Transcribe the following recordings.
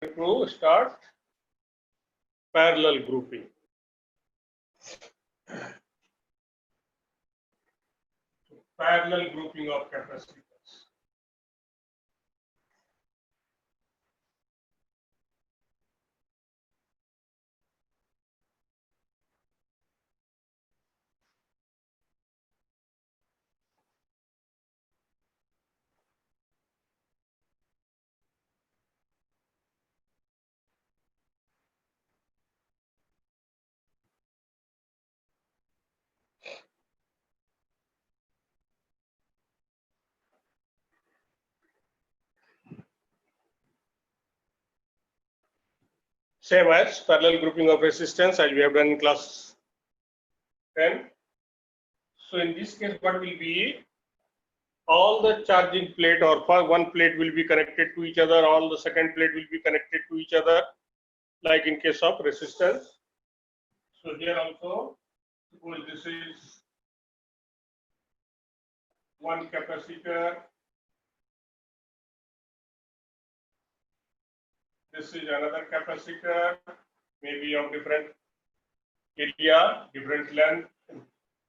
to start parallel grouping. Parallel grouping of capacitors. Same as parallel grouping of resistance as we have done in class 10. So in this case, what will be, all the charging plate or one plate will be connected to each other, all the second plate will be connected to each other, like in case of resistance. So here also, suppose this is one capacitor, this is another capacitor, maybe of different area, different length,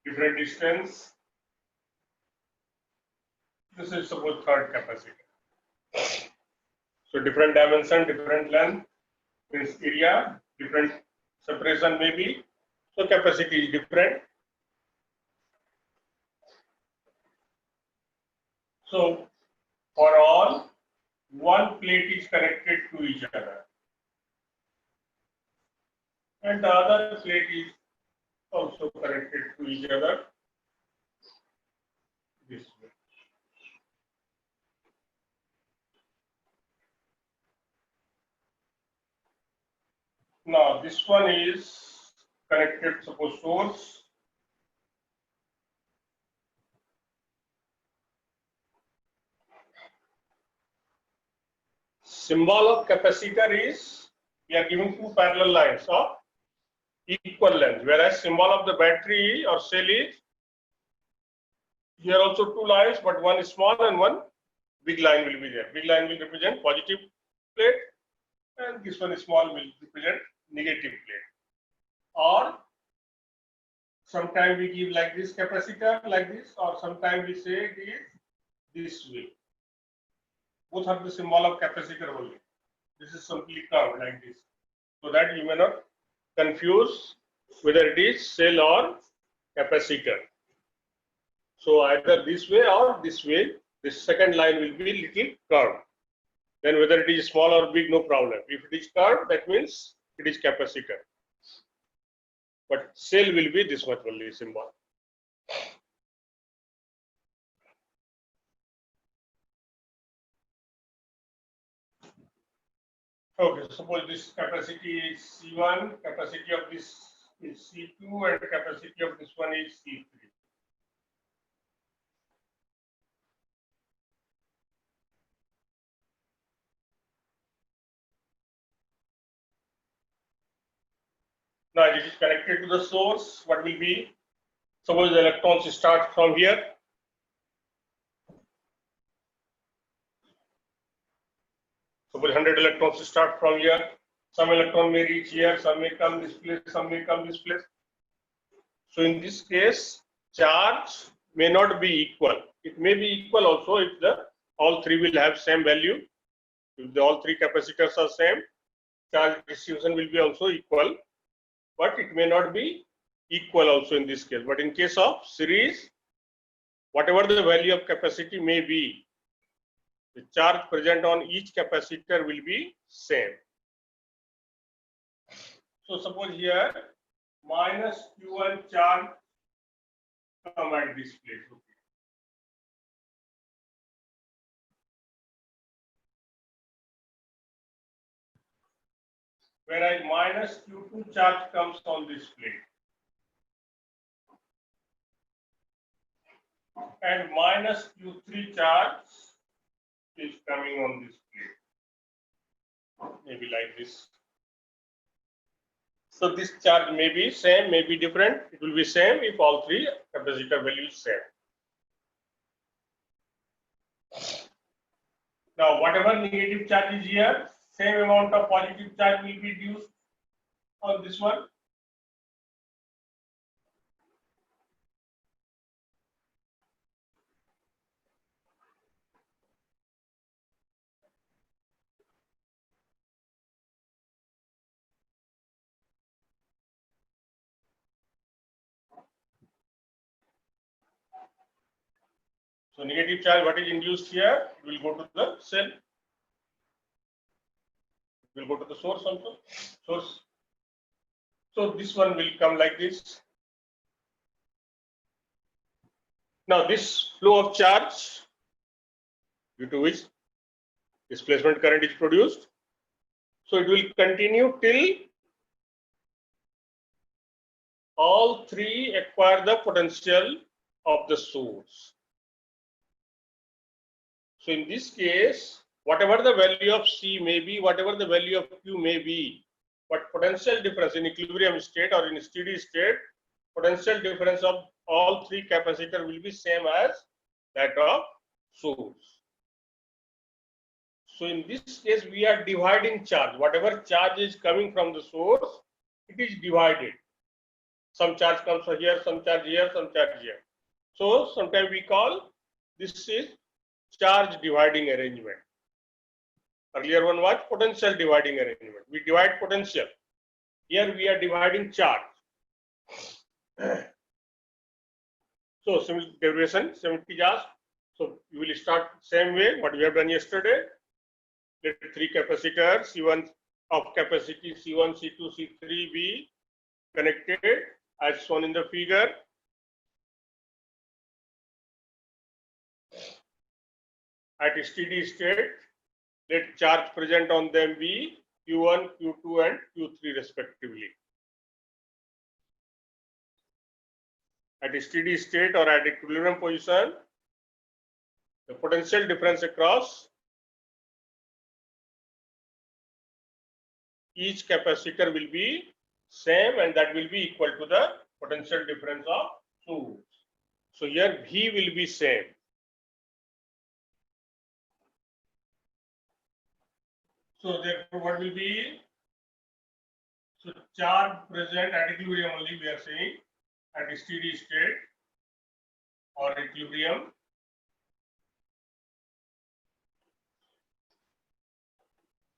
different distance. This is suppose third capacitor. So different dimension, different length, means area, different separation maybe. So capacity is different. So for all, one plate is connected to each other, and the other plate is also connected to each other this way. Now this one is connected, suppose source. Symbol of capacitor is, we are giving two parallel lines of equal length, whereas symbol of the battery or cell is, here also two lines, but one is small and one big line will be there. Big line will represent positive plate, and this one is small will represent negative plate. Or sometimes we give like this capacitor, like this, or sometimes we say it is this way. Both are the symbol of capacitor only. This is simply curved like this, so that you may not confuse whether it is cell or capacitor. So either this way or this way, this second line will be little curved. Then whether it is small or big, no problem. If it is curved, that means it is capacitor. But cell will be this much only symbol. Okay, suppose this capacity is C1, capacity of this is C2, and capacity of this one is C3. Now it is connected to the source. What will be? Suppose the electrons start from here. Suppose 100 electrons start from here. Some electron may reach here, some may come this place, some may come this place. So in this case, charge may not be equal. It may be equal also if the all three will have same value. If the all three capacitors are same, charge distribution will be also equal. But it may not be equal also in this case. But in case of series, whatever the value of capacity may be, the charge present on each capacitor will be same. So suppose here minus Q1 charge come at this place. Okay. Whereas minus Q2 charge comes on this plate. And minus Q3 charge is coming on this plate. Maybe like this. So this charge may be same, may be different. It will be same if all three capacitor values same. Now whatever negative charge is here, same amount of positive charge will be reduced on this one. So negative charge, what is induced here, will go to the cell. Will go to the source also. Source. So this one will come like this. Now this flow of charge, due to which displacement current is produced, so it will continue till all three acquire the potential of the source. So in this case, whatever the value of C may be, whatever the value of Q may be, but potential difference in equilibrium state or in steady state, potential difference of all three capacitor will be same as that of source. So in this case, we are dividing charge. Whatever charge is coming from the source, it is divided. Some charge comes from here, some charge here, some charge here. So sometimes we call this is charge dividing arrangement. Earlier one was potential dividing arrangement. We divide potential. Here we are dividing charge. So similar derivation, symmetry asked. So you will start same way what we have done yesterday. Let three capacitors C1 of capacity C1, C2, C3 be connected as shown in the figure. At steady state, let charge present on them be Q1, Q2 and Q3 respectively. At a steady state or at equilibrium position, the potential difference across each capacitor will be same and that will be equal to the potential difference of source. So here V will be same. So therefore what will be? So charge present at equilibrium only we are saying at a steady state or equilibrium.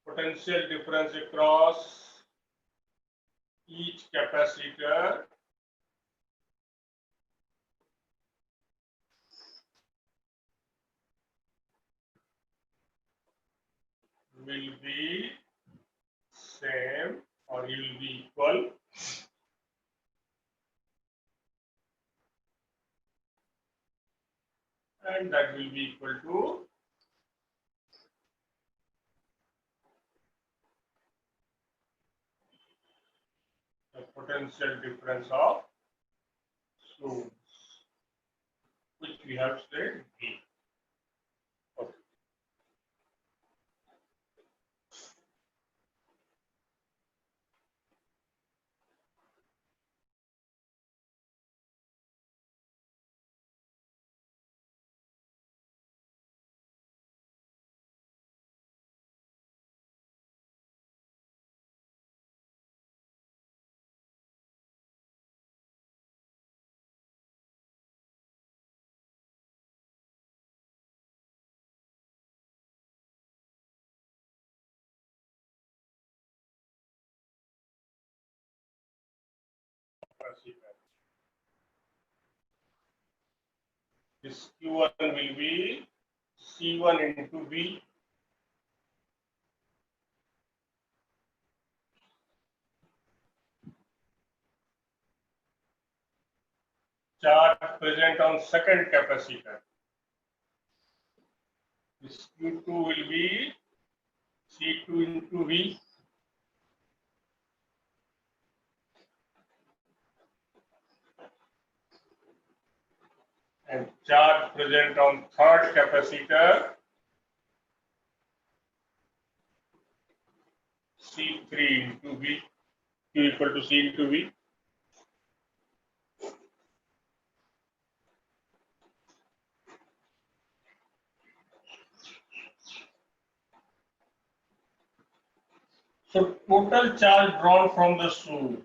Potential difference across each capacitor will be same or will be equal and that will be equal to the potential difference of source, which we have said V. Okay. This Q1 will be C1 into V. Charge present on second capacitor. This Q2 will be C2 into V. And charge present on third capacitor C3 into V, Q equal to C into V. So total charge drawn from the source.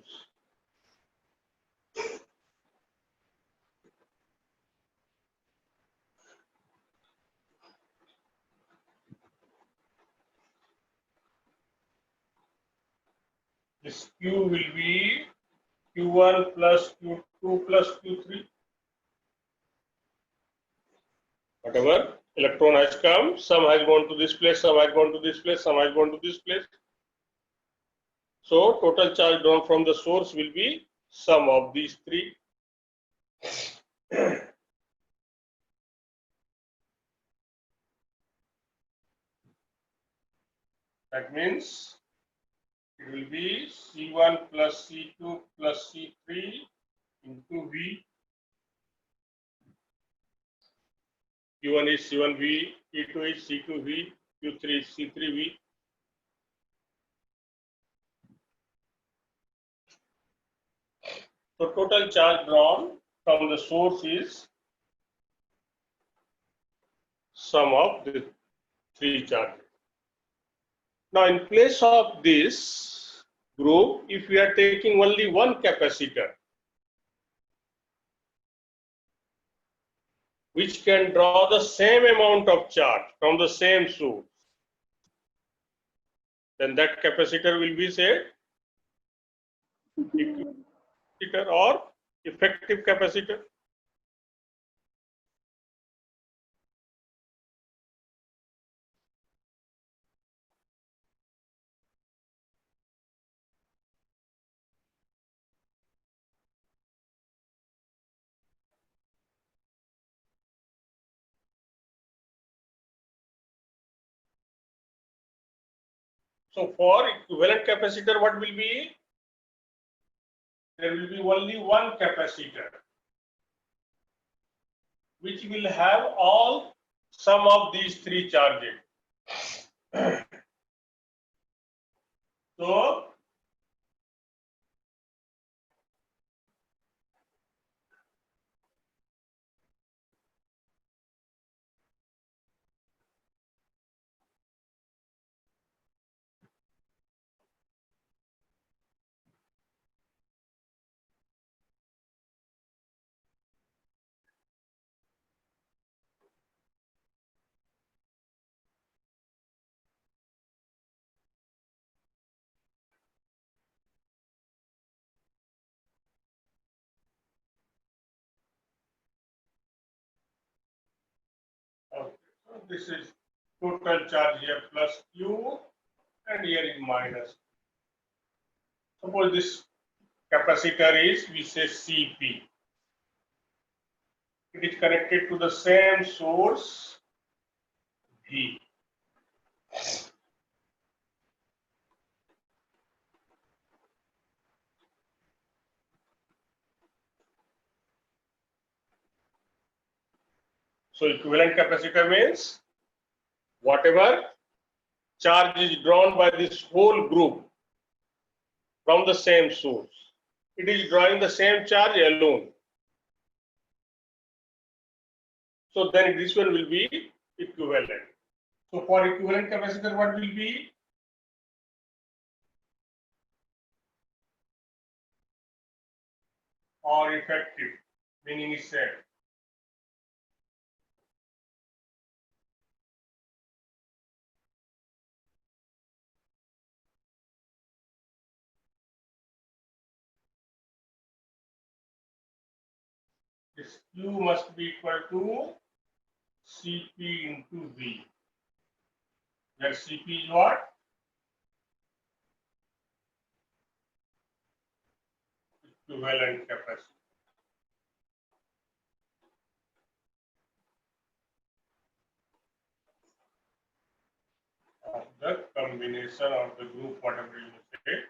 This Q will be Q1 plus Q2 plus Q3. Whatever electron has come, some has gone to this place, some has gone to this place, some has gone to this place. So total charge drawn from the source will be sum of these three. That means it will be C1 plus C2 plus C3 into V. Q1 is C1V, Q2 is C2V, Q3 is C3V. So total charge drawn from the source is sum of the three charges. Now in place of this group, if we are taking only one capacitor, which can draw the same amount of charge from the same source, then that capacitor will be said equivalent capacitor or effective capacitor. So for equivalent capacitor, what will be? There will be only one capacitor, which will have all sum of these three charges. So okay. So this is total charge here plus Q, and here is minus. Suppose this capacitor is, we say Cp. It is connected to the same source V. So equivalent capacitor means whatever charge is drawn by this whole group from the same source, it is drawing the same charge alone. So then this one will be equivalent. So for equivalent capacitor, what will be? Or effective, meaning is same. This Q must be equal to Cp into V. Where Cp is what? Equivalent capacity. Of the combination of the group, whatever you say.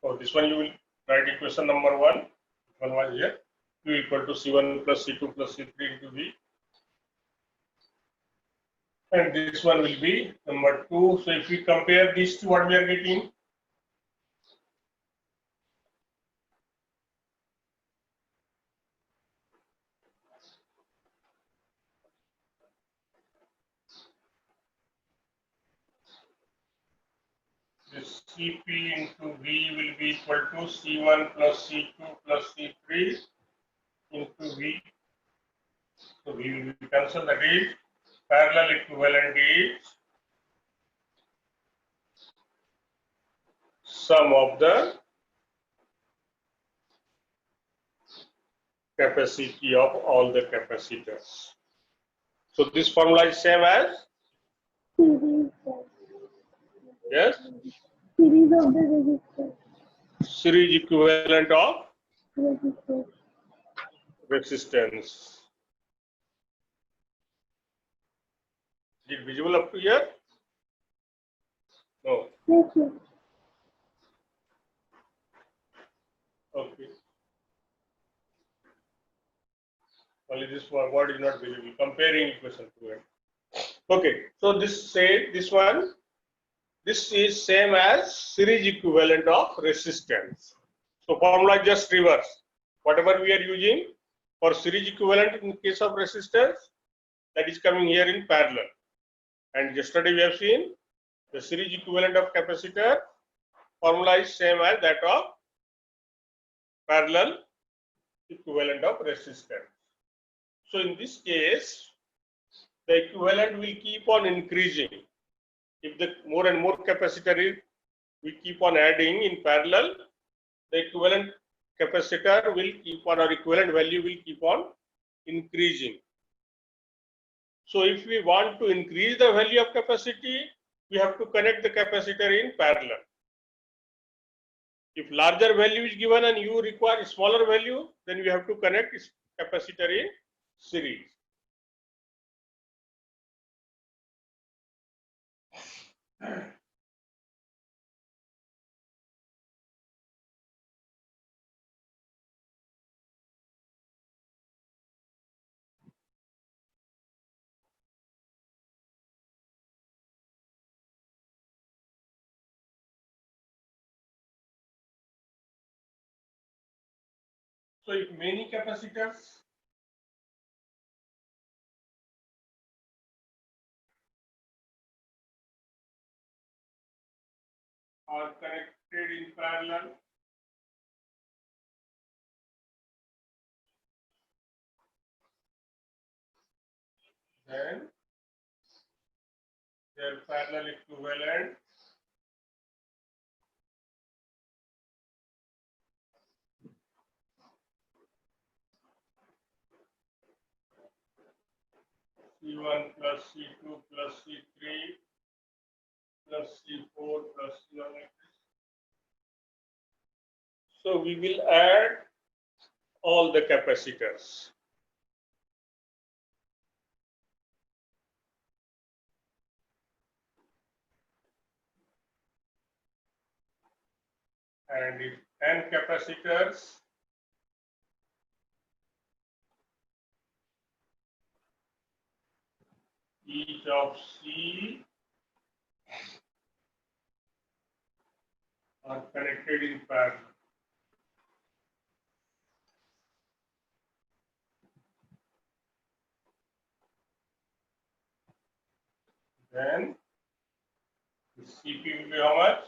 So this one you will write equation number 1. One was here. Q equal to C1 plus C2 plus C3 into V. and this one will be number 2. So if we compare these two, what we are getting? This Cp into V will be equal to C1 plus C2 plus C3 into V. So we will cancel, that is parallel equivalent is sum of the capacity of all the capacitors. So this formula is same as, Series. yes, Series of the resistor. series equivalent of Resistor. resistance. Is it visible up to here? No. Yes, sir. Okay. Only this one word is not visible. Comparing equation to it. Okay. So this say this one. This is same as series equivalent of resistance. So formula is just reverse. Whatever we are using for series equivalent in case of resistance, that is coming here in parallel. And yesterday we have seen the series equivalent of capacitor formula is same as that of parallel equivalent of resistance. So in this case, the equivalent will keep on increasing. If the more and more capacitor is, we keep on adding in parallel, the equivalent capacitor will keep on, or equivalent value will keep on increasing. So if we want to increase the value of capacity, we have to connect the capacitor in parallel. If larger value is given and you require smaller value, then we have to connect capacitor in series. So if many capacitors are connected in parallel, then their parallel equivalent C1 plus C2 plus C3 plus C4 plus C1 like this. So we will add all the capacitors. And if n capacitors, each of C are connected in parallel, then the Cp will be how much?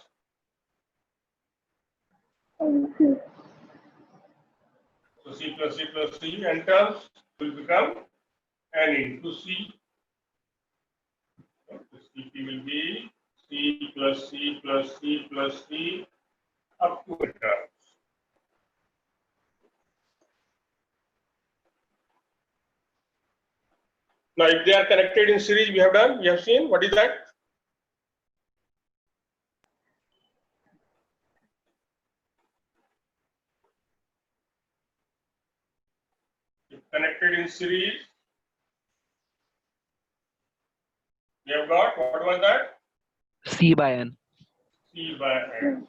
Okay. So C plus C plus C, n terms will become n into C. So the Cp will be C plus C plus C plus C up to n terms. Now, if they are connected in series, we have seen what is that? If connected in series, we have got, what was that? C by N. C by N.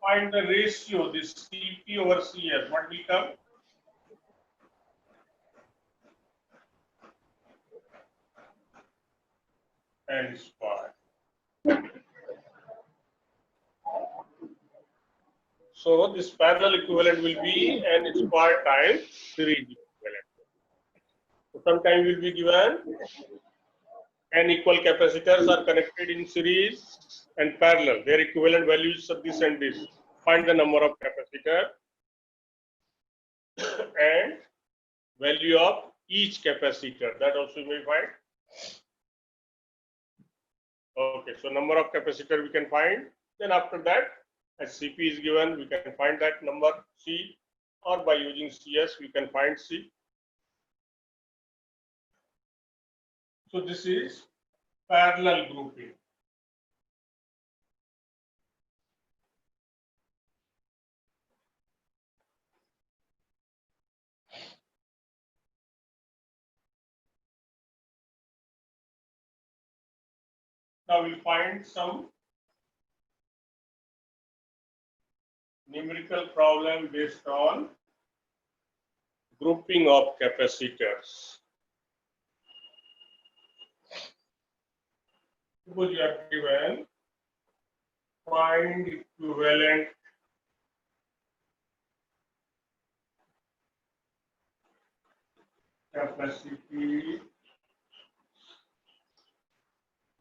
Find the ratio, this Cp over Cs, what will come? and square. So this parallel equivalent will be n square times series equivalent. So sometimes will be given n equal capacitors are connected in series and parallel. Their equivalent values are this and this. Find the number of capacitor and value of each capacitor. That also you may find. Okay, so number of capacitor we can find. Then after that, as Cp is given, we can find that number C, or by using Cs we can find C. So this is parallel grouping. Now we'll find some numerical problem based on grouping of capacitors. Suppose you are given find equivalent capacity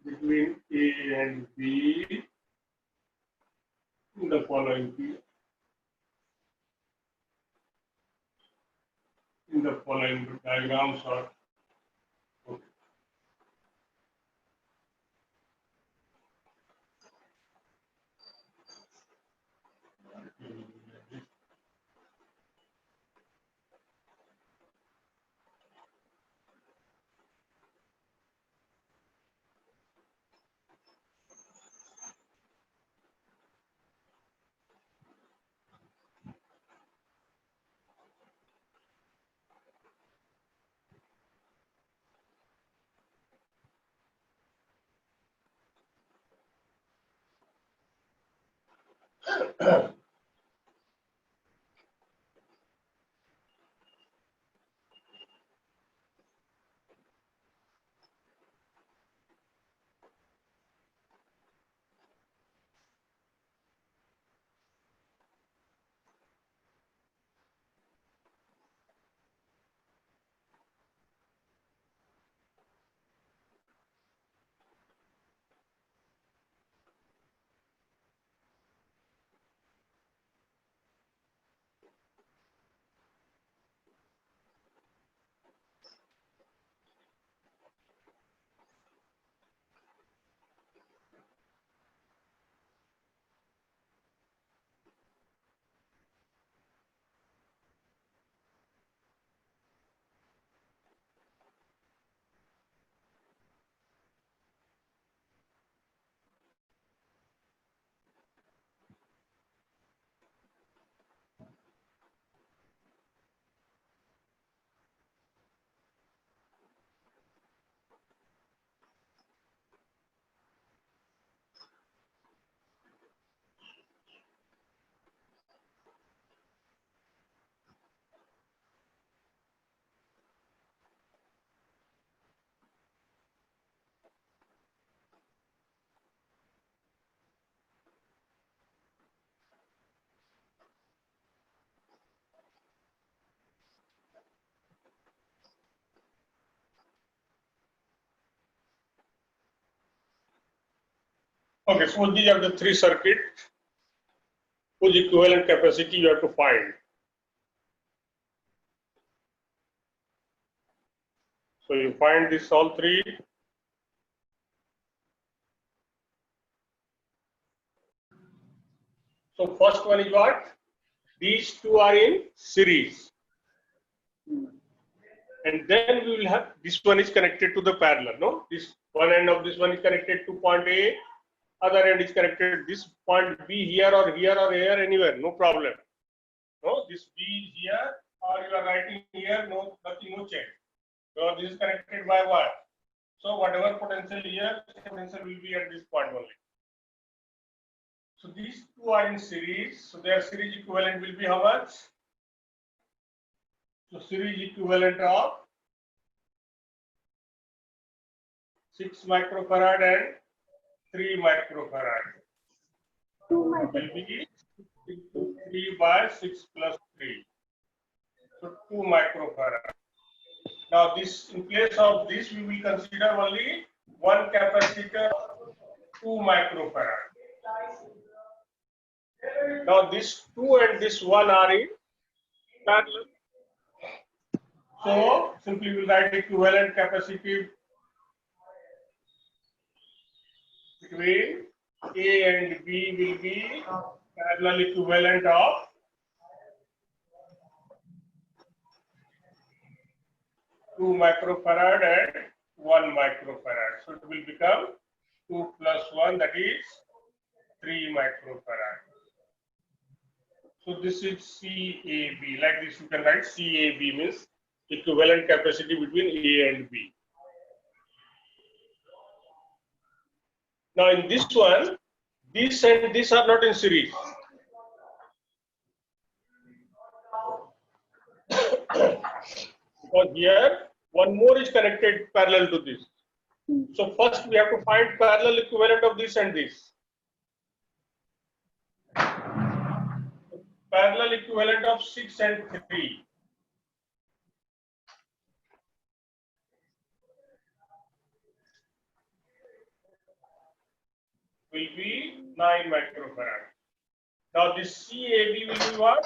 between A and B in the following diagrams or okay. Okay, so these are the three circuits whose equivalent capacity you have to find. So you find this all three. So first one is what? These two are in series. And then we will have this one is connected to the parallel. No, this one end of this one is connected to point A, other end is connected this point B here or here anywhere, no problem. No, this B is here or you are writing here, no, nothing, no change. So this is connected by what? So whatever potential here, potential will be at this point only. So these two are in series. So their series equivalent will be how much? So series equivalent of 6 microfarad and 3 microfarad. 2 Will microfarad. be 6 into 3 by 6 plus 3. So 2 microfarad. Now this, in place of this, we will consider only one capacitor, 2 microfarad. Now this 2 and this 1 are in parallel. So simply we'll write equivalent capacity between A and B will be parallel equivalent of 2 microfarad and 1 microfarad. So it will become 2 plus 1, that is 3 microfarad. So this is CAB. Like this you can write CAB means equivalent capacity between A and B. Now in this one, this and this are not in series. Because here one more is connected parallel to this. So first we have to find parallel equivalent of this and this. Parallel equivalent of 6 and 3. Will be 9 microfarad. Now this CAB will be what?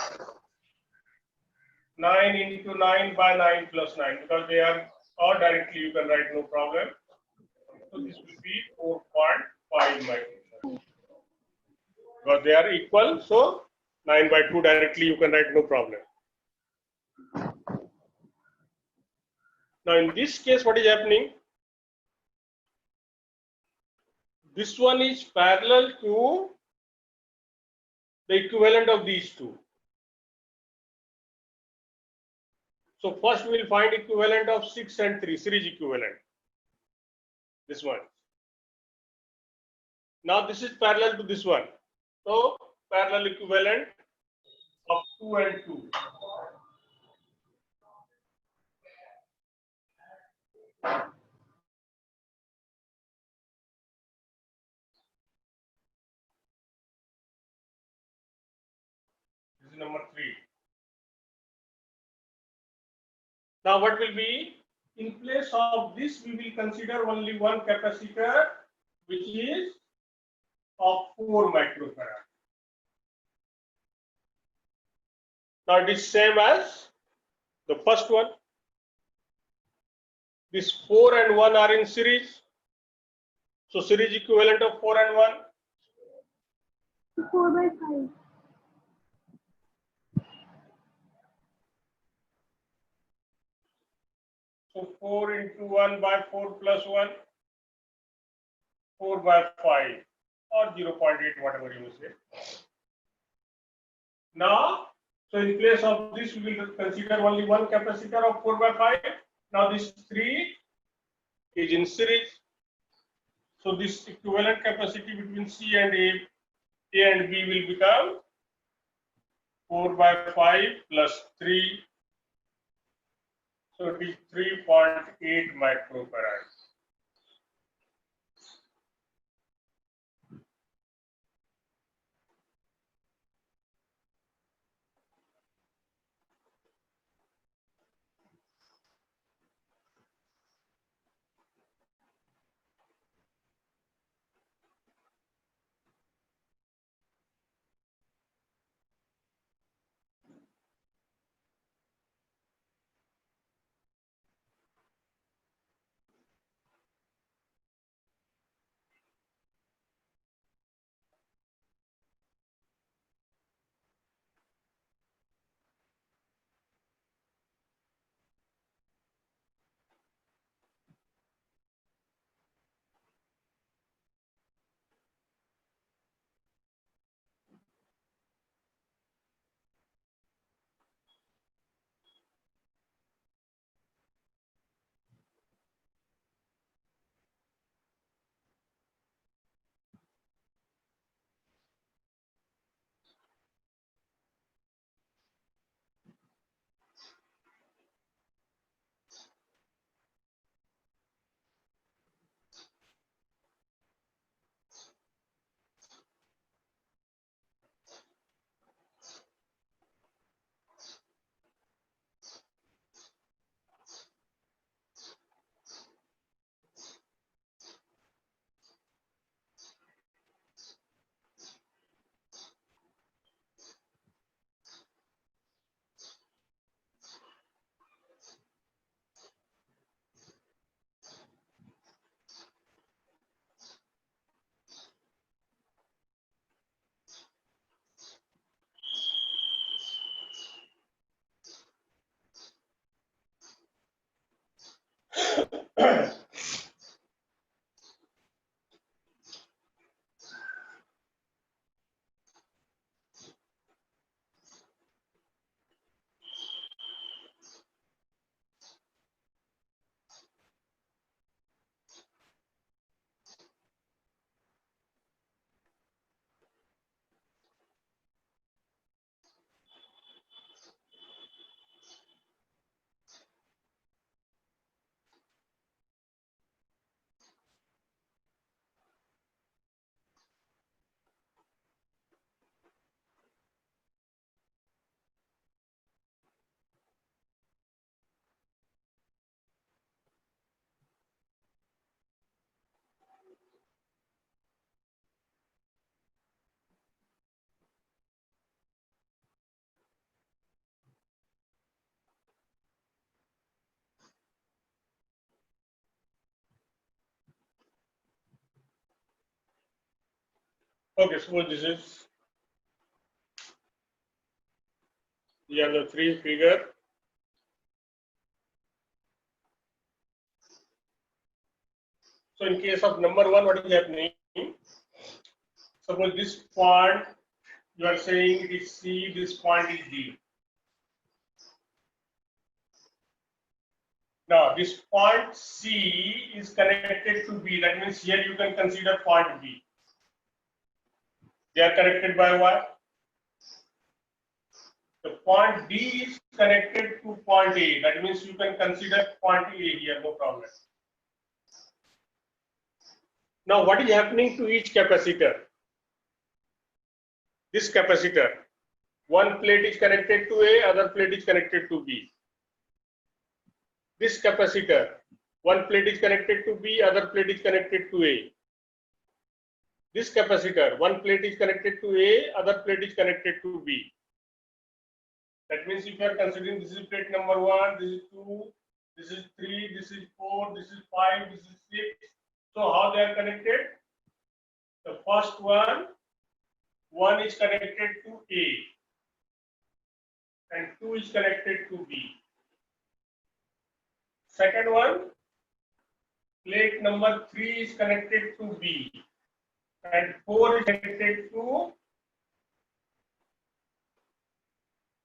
9 into 9 by 9 plus 9, because they are all directly you can write, no problem. So this will be 4.5 microfarad. Because they are equal, so 9 by 2 directly you can write, no problem. Now in this case, what is happening? This one is parallel to the equivalent of these two. So first we will find equivalent of 6 and 3, series equivalent. This one. Now this is parallel to this one. So parallel equivalent of 2 and 2. This is number 3. Now what will be? In place of this, we will consider only one capacitor, which is of 4 microfarad. Now it is same as the first one. This 4 and 1 are in series. So series equivalent of 4 and 1. 4 by 5. So 4 into 1 by 4 plus 1. 4 by 5 or 0.8, whatever you say. Now, so in place of this, we will consider only one capacitor of 4 by 5. Now this 3 is in series. So this equivalent capacity between C and A and B will become 4 by 5 plus 3. So it is 3.8 microfarad. Okay, suppose this is the 3 figure. So in case of number 1, what is happening? Suppose this point, you are saying it is C, this point is D. Now this point C is connected to B. That means here you can consider point B. They are connected by what? The point D is connected to point A. That means you can consider point A here, no problem. Now what is happening to each capacitor? This capacitor, one plate is connected to A, other plate is connected to B. This capacitor, one plate is connected to B, other plate is connected to A. This capacitor, one plate is connected to A, other plate is connected to B. That means if you are considering this is plate number 1, this is 2, this is 3, this is 4, this is 5, this is 6. So how they are connected? The first one is connected to A and 2 is connected to B. Second one, plate number 3 is connected to B and 4 is connected to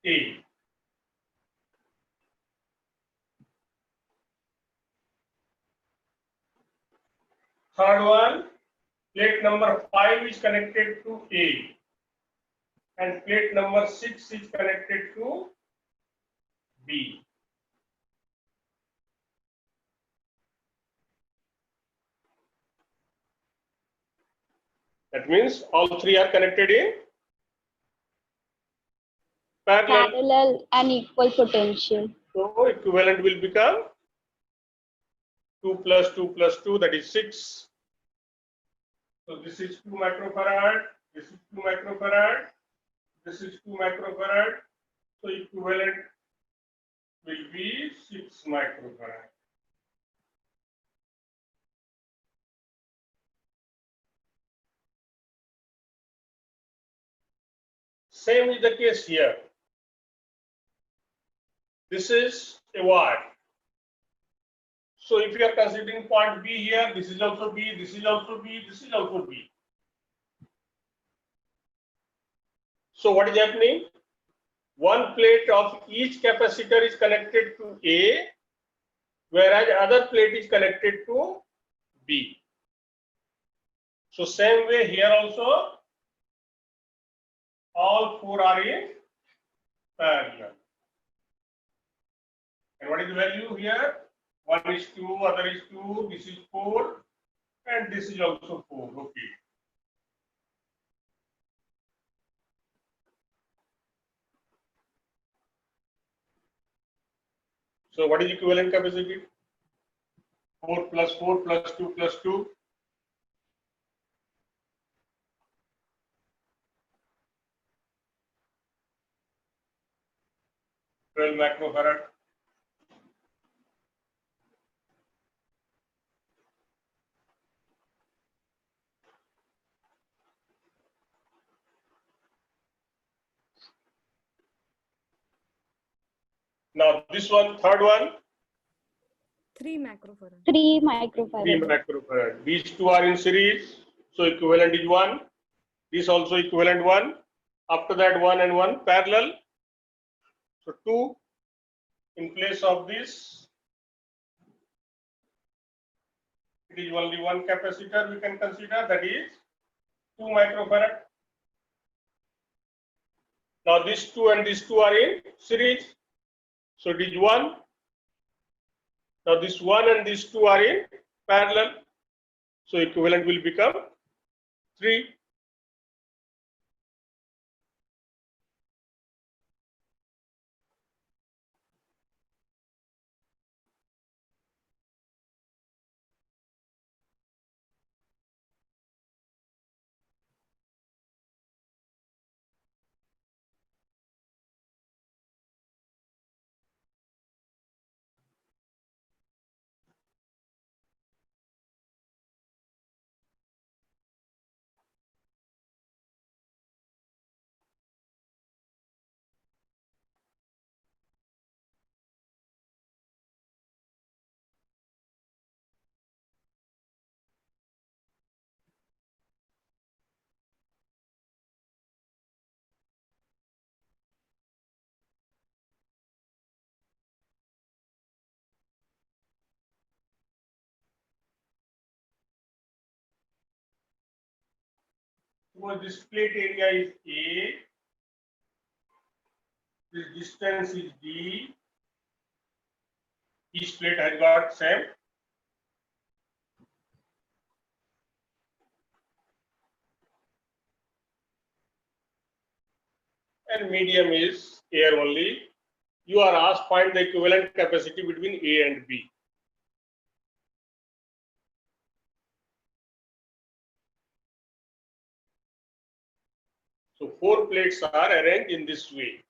A. Third one, plate number 5 is connected to A and plate number 6 is connected to B. That means all 3 are connected in parallel. Parallel and equal potential. So equivalent will become 2 plus 2 plus 2, that is 6. So this is 2 microfarad, this is 2 microfarad, this is 2 microfarad. So equivalent will be 6 microfarad. Same is the case here. This is a watt. So if you are considering point B here, this is also B, this is also B, this is also B. So what is happening? One plate of each capacitor is connected to A, whereas other plate is connected to B. So same way here also, all 4 are in parallel. And what is the value here? 1 is 2, other is 2, this is 4, and this is also 4. Okay. So what is equivalent capacity? 4 plus 4 plus 2 plus 2. 12 microfarad. Now this one, third one, 3 microfarad. 3 3 microfarad. microfarad. These two are in series, so equivalent is 1. This also equivalent 1. After that 1 and 1 parallel. So 2 in place of this. It is only one capacitor we can consider, that is 2 microfarad. Now these 2 and these 2 are in series. So it is 1. Now this 1 and these 2 are in parallel. So equivalent will become 3. Suppose this plate area is A, this distance is D, each plate has got same. And medium is air only. You are asked find the equivalent capacity between A and B. So 4 plates are arranged in this way.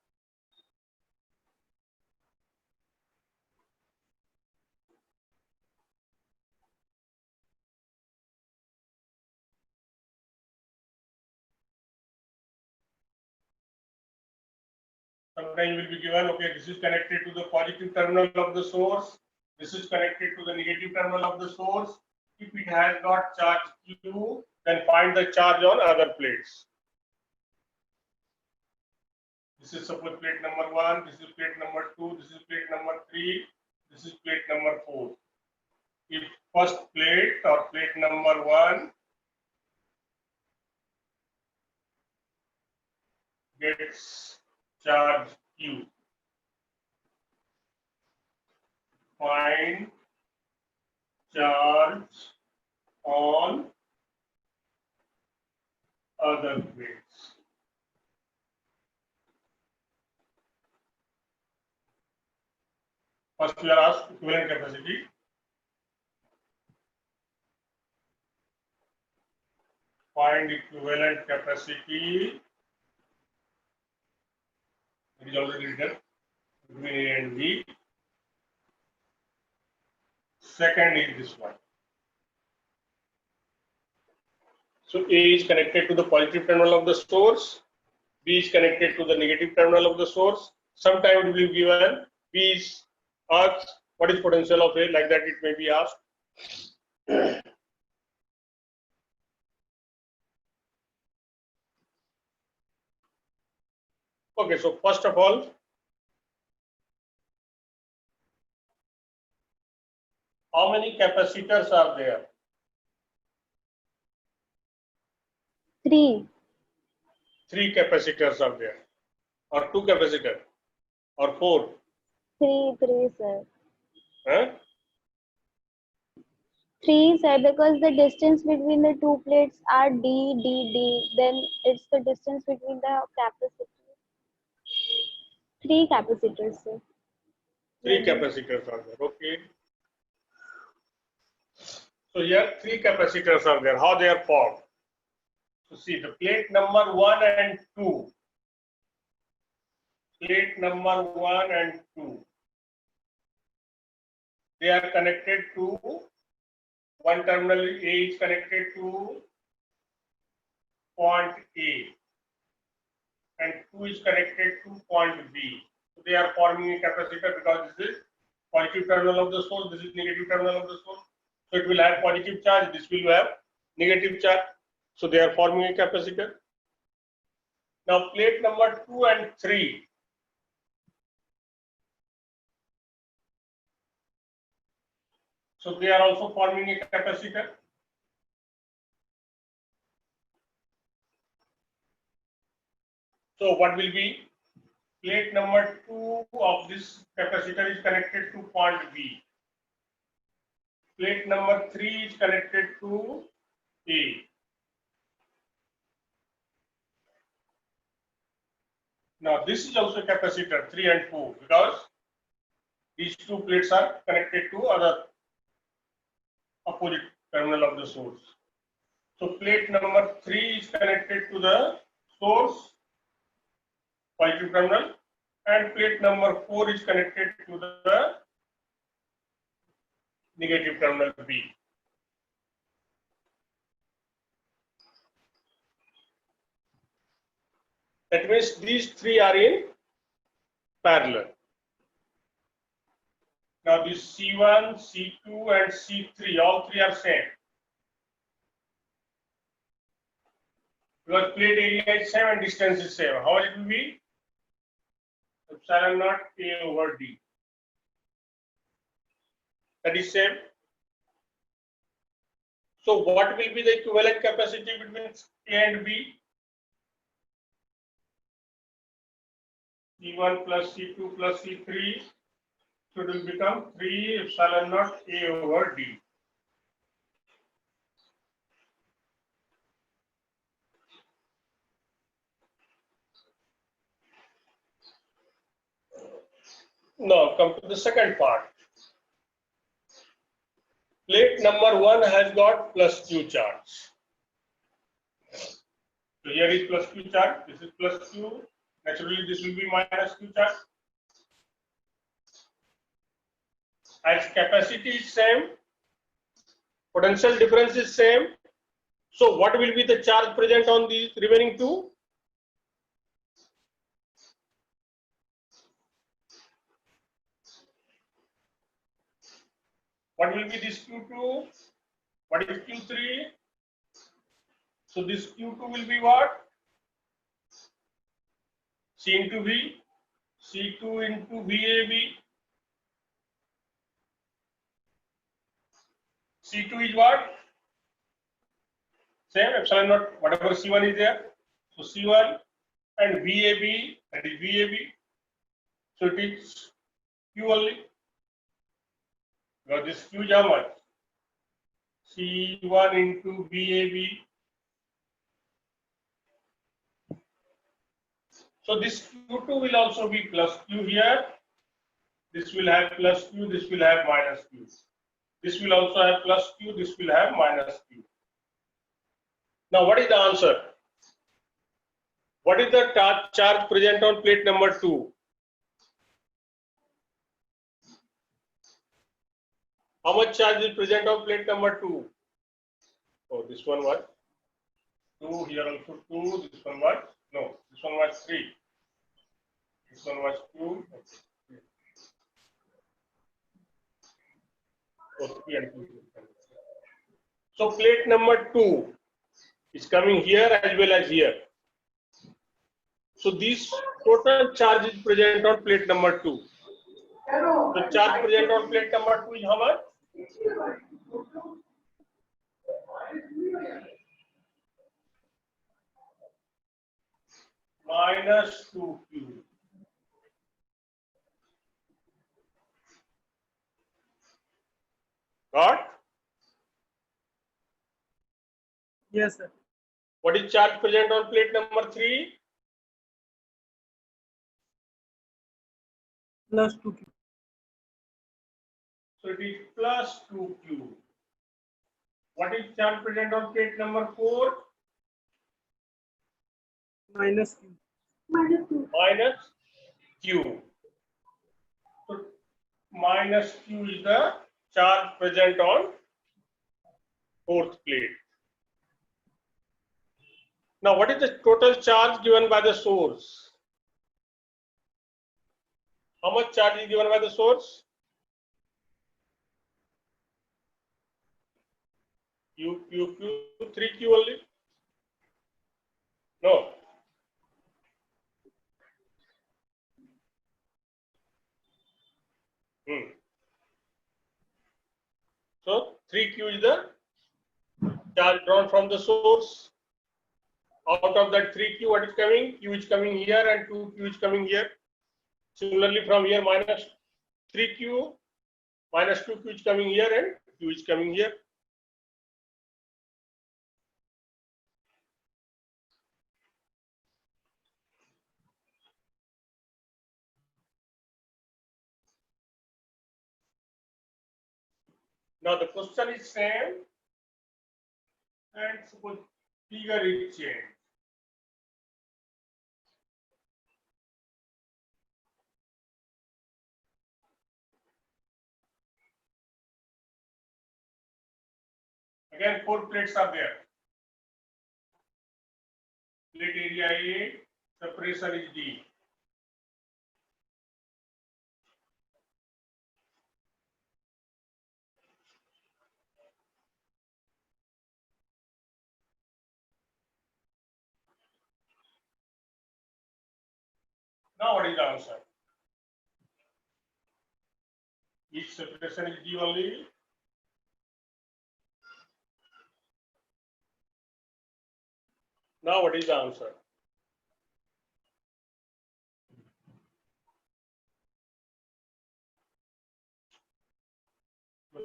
Sometimes you will be given, okay, this is connected to the positive terminal of the source. This is connected to the negative terminal of the source. If it has got charge Q, then find the charge on other plates. This is suppose plate number 1, this is plate number 2, this is plate number 3, this is plate number 4. If first plate or plate number 1 gets charge Q, find charge on other plates. First we are asked equivalent capacity. Find equivalent capacity. It is already written between A and B. Second is this one. So A is connected to the positive terminal of the source. B is connected to the negative terminal of the source. Sometimes it will be given B is asked what is potential of A, like that it may be asked. Okay, so first of all, how many capacitors are there? 3. 3 capacitors are there, or 2 capacitors, or 4. 3, sir. Huh? 3, sir, because the distance between the two plates are D. Then it's the distance between the capacitors. 3 capacitors, sir. 3 capacitors are there. Okay. So here 3 capacitors are there. How they are formed? So see the plate number 1 and 2. Plate number 1 and 2. They are connected to one terminal. A is connected to point A and 2 is connected to point B. So they are forming a capacitor because this is positive terminal of the source, this is negative terminal of the source. So it will have positive charge, this will have negative charge. So they are forming a capacitor. Now plate number 2 and 3. So they are also forming a capacitor. So what will be? Plate number 2 of this capacitor is connected to point B. Plate number 3 is connected to A. Now this is also capacitor 3 and 4 because these 2 plates are connected to other opposite terminal of the source. So plate number 3 is connected to the source positive terminal and plate number 4 is connected to the negative terminal B. That means these 3 are in parallel. Now this C1, C2 and C3, all 3 are same. Because plate area is same and distance is same. How it will be? Epsilon naught A over D. That is same. So what will be the equivalent capacity between A and B? C1 plus C2 plus C3. So it will become 3 epsilon naught A over D. Now come to the second part. Plate number 1 has got plus Q charge. So here is plus Q charge, this is plus Q. Naturally, this will be minus Q charge. As capacity is same, potential difference is same. So what will be the charge present on these remaining two? What will be this Q2? What is Q3? So this Q2 will be what? C into V, C2 into VAB. C2 is what? Same, epsilon naught, whatever C1 is there. So C1 and VAB, that is VAB. So it is Q only. Because this Q is how much? C1 into VAB. So this Q2 will also be plus Q here. This will have plus Q, this will have minus Q. This will also have plus Q, this will have minus Q. Now what is the answer? What is the charge present on plate number 2? How much charge is present on plate number 2? Oh, this one was 2, here also 2, this one was, no, this one was 3. This one was 2. Oh, 3 and 2. So plate number 2 is coming here as well as here. So this total charge is present on plate number 2. The charge present on plate number 2 is how much? Minus 2Q. Got? Yes, sir. What is charge present on plate number 3? Plus 2Q. So it is plus 2Q. What is charge present on plate number 4? Minus Q. Minus 2. Minus Q. So minus Q is the charge present on fourth plate. Now what is the total charge given by the source? How much charge is given by the source? Q, 3Q only? No. So 3Q is the charge drawn from the source. Out of that 3Q, what is coming? Q is coming here and 2Q is coming here. Similarly, from here minus 3Q, minus 2Q is coming here and Q is coming here. Now the question is same and suppose figure is changed. Again, 4 plates are there. Plate area A, separation is D. Now what is the answer? Each separation is D only. Now what is the answer?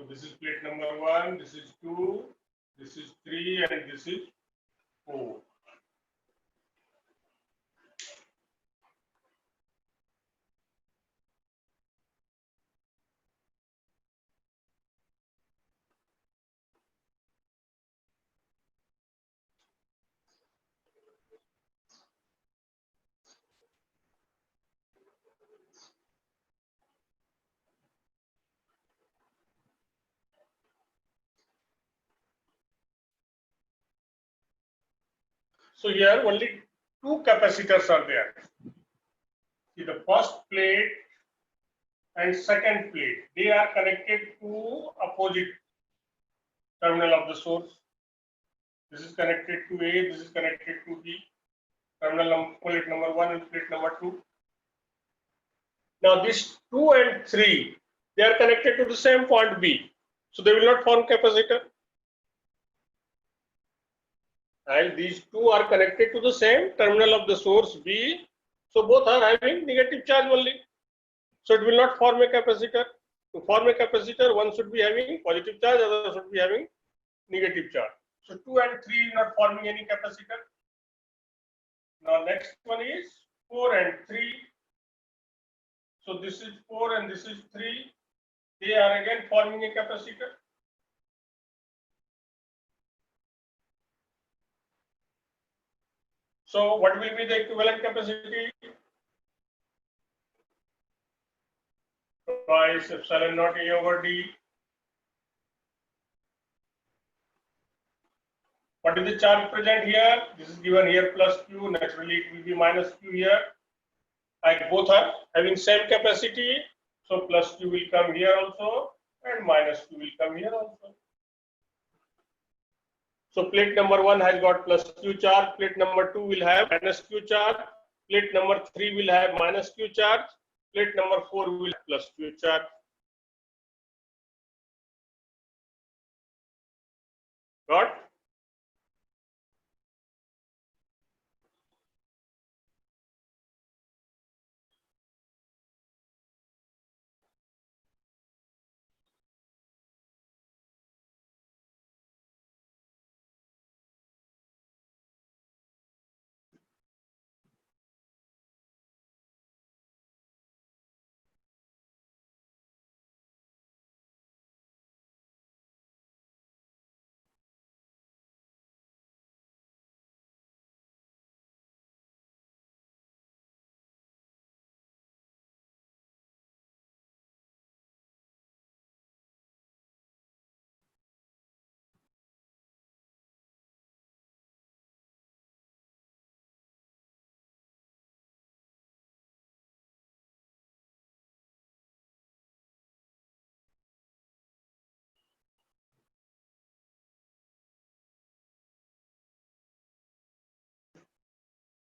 So this is plate number 1, this is 2, this is 3, and this is 4. So here only 2 capacitors are there. See, the first plate and second plate, they are connected to opposite terminal of the source. This is connected to A, this is connected to B. Plate number 1 and plate number 2. Now this 2 and 3, they are connected to the same point B. So they will not form capacitor. And these 2 are connected to the same terminal of the source B. So both are having negative charge only. So it will not form a capacitor. To form a capacitor, one should be having positive charge, other should be having negative charge. So 2 and 3 not forming any capacitor. Now next one is 4 and 3. So this is 4 and this is 3. They are again forming a capacitor. So what will be the equivalent capacity? Twice epsilon naught A over D. What is the charge present here? This is given here plus Q. Naturally, it will be minus Q here. And both are having same capacity. So plus Q will come here also, and minus Q will come here also. So plate number 1 has got plus Q charge. Plate number 2 will have minus Q charge. Plate number 3 will have minus Q charge. Plate number 4 will have plus Q charge. Got?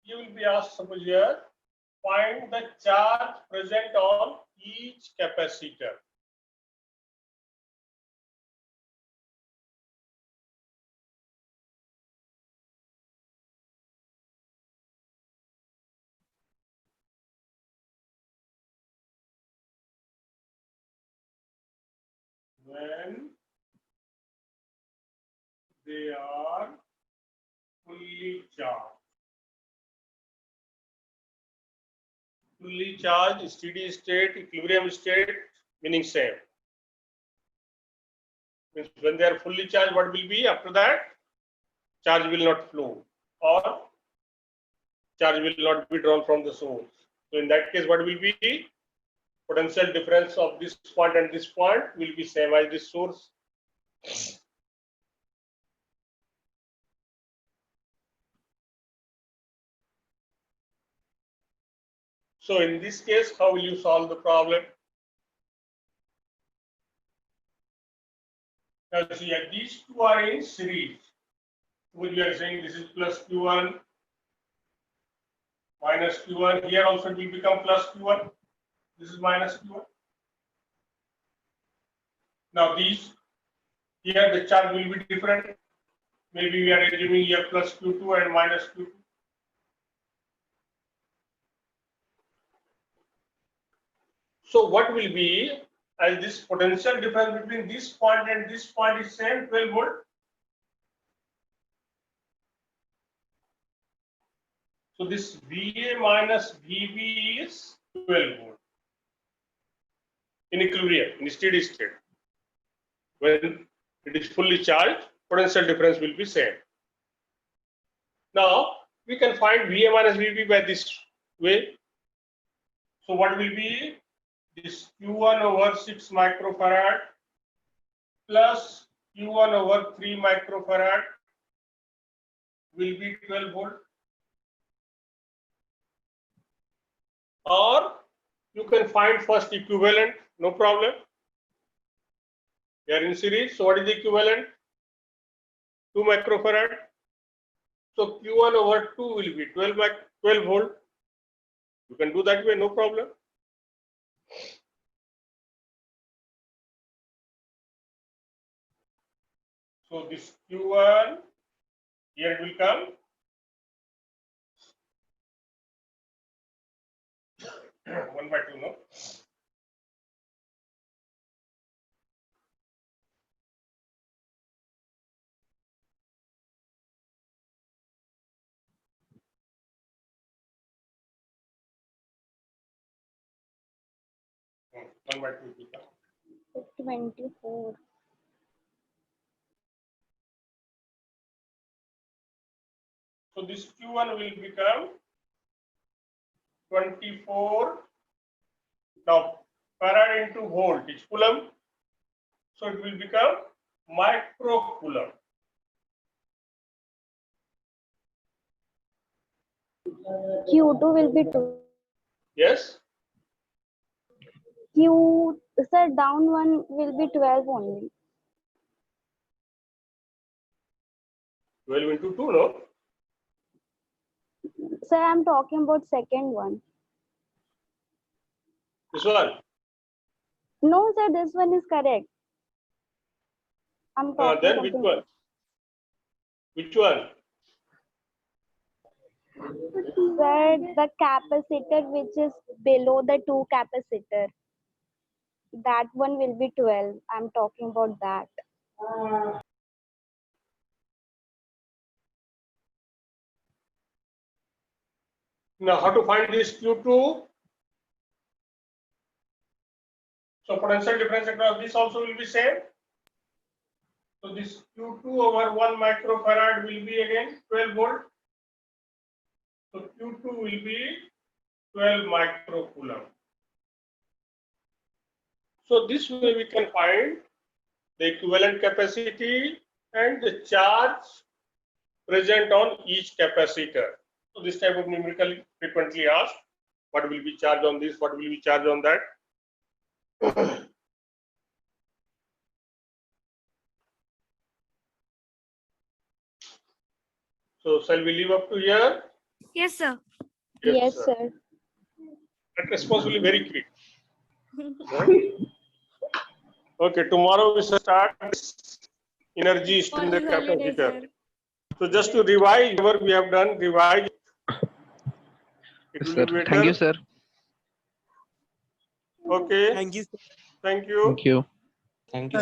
You will be asked, suppose here, find the charge present on each capacitor. When they are fully charged. Fully charged, steady state, equilibrium state, meaning same. Means when they are fully charged, what will be after that? Charge will not flow, or charge will not be drawn from the source. So in that case, what will be? Potential difference of this point and this point will be same as this source. So in this case, how will you solve the problem? Now see, these two are in series. Which we are saying this is plus Q1 minus Q1. Here also it will become plus Q1. This is minus Q1. Now these, here the charge will be different. Maybe we are assuming here plus Q2 and minus Q2. So what will be as this potential difference between this point and this point is same 12 volt. So this VA minus VB is 12 volt in equilibrium, in steady state. When it is fully charged, potential difference will be same. Now we can find VA minus VB by this way. So what will be this Q1 over 6 microfarad plus Q1 over 3 microfarad will be 12 volt. Or you can find first equivalent, no problem. They are in series. So what is the equivalent? 2 microfarad. So Q1 over 2 will be 12 volt. You can do that way, no problem. So this Q1 here it will come. One by two, no? One by two will come. 24. So this Q1 will become 24. Now farad into volt is coulomb. So it will become microcoulomb. Q2 will be 2. Yes? Sir, down one will be 12 only. 12 into 2, no? Sir, I'm talking about second one. This one? No, sir, this one is correct. I'm talking Then which something one? Which one? Sir, the capacitor which is below the 2 capacitor, that one will be 12. I'm talking about that. Now how to find this Q2? So potential difference across this also will be same. So this Q2 over 1 microfarad will be again 12 volt. So Q2 will be 12 microcoulomb. So this way we can find the equivalent capacity and the charge present on each capacitor. So this type of numerical frequently asked. What will be charged on this? What will be charged on that? So shall we leave up to here? Yes, sir. Yes, sir. That response will be very quick. Right? Okay, tomorrow we shall start energy in the All holiday, capacitor. sir. So just to revise whatever we have done, revise. It Yes, will sir. be better. Thank you, sir. Okay. Thank you. Thank you. Thank you. Thank you.